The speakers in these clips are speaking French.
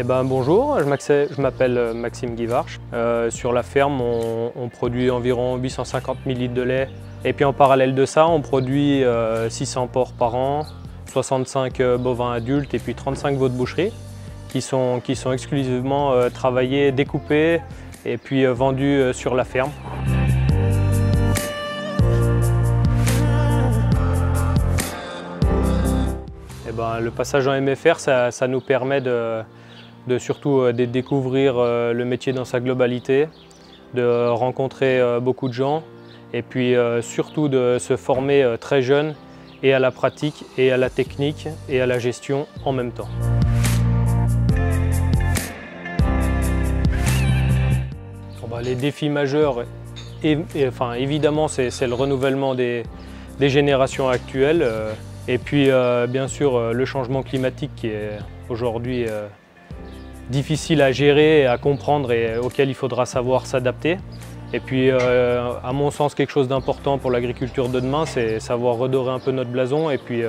Bonjour, je m'appelle Maxime Guivarch. Sur la ferme, on produit environ 850 000 litres de lait. Et puis en parallèle de ça, on produit 600 porcs par an, 65 bovins adultes et puis 35 veaux de boucherie qui sont exclusivement travaillés, découpés et puis vendus sur la ferme. Le passage en MFR, ça nous permet de surtout de découvrir le métier dans sa globalité, de rencontrer beaucoup de gens et puis surtout de se former très jeune et à la pratique et à la technique et à la gestion en même temps. Les défis majeurs, évidemment, c'est le renouvellement des générations actuelles. Et puis, bien sûr, le changement climatique qui est aujourd'hui difficile à gérer, à comprendre et auquel il faudra savoir s'adapter. Et puis, à mon sens, quelque chose d'important pour l'agriculture de demain, c'est savoir redorer un peu notre blason et puis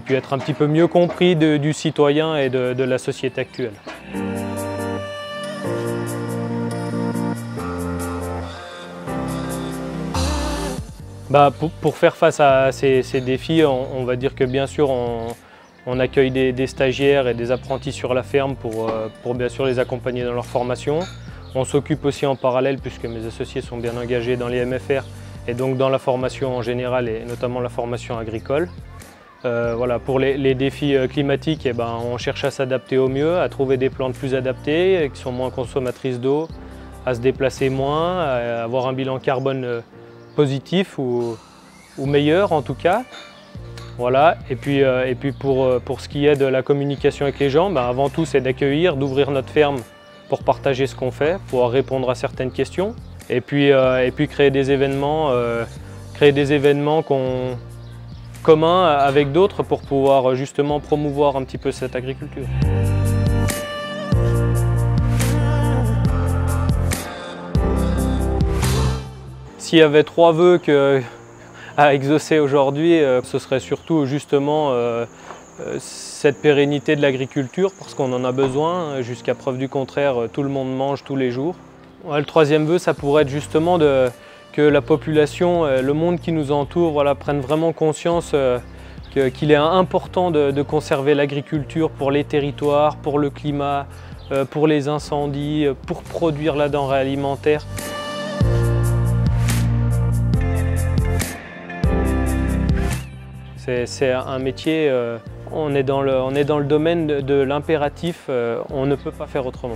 être un petit peu mieux compris du citoyen et de la société actuelle. Pour faire face à ces défis, on va dire que bien sûr on accueille des stagiaires et des apprentis sur la ferme pour bien sûr les accompagner dans leur formation. On s'occupe aussi en parallèle, puisque mes associés sont bien engagés dans les MFR et donc dans la formation en général et notamment la formation agricole. Pour les défis climatiques, on cherche à s'adapter au mieux, à trouver des plantes plus adaptées, qui sont moins consommatrices d'eau, à se déplacer moins, à avoir un bilan carbone positif ou meilleur en tout cas. Voilà. Et puis pour ce qui est de la communication avec les gens, avant tout c'est d'accueillir, d'ouvrir notre ferme pour partager ce qu'on fait, pouvoir répondre à certaines questions et puis créer des événements communs avec d'autres pour pouvoir justement promouvoir un petit peu cette agriculture. S'il y avait 3 vœux à exaucer aujourd'hui, ce serait surtout justement cette pérennité de l'agriculture parce qu'on en a besoin. Jusqu'à preuve du contraire, tout le monde mange tous les jours. Le 3e vœu, ça pourrait être justement que la population, le monde qui nous entoure, prenne vraiment conscience qu'il est important de conserver l'agriculture pour les territoires, pour le climat, pour les incendies, pour produire la denrée alimentaire. C'est un métier, on est dans le domaine de l'impératif, on ne peut pas faire autrement.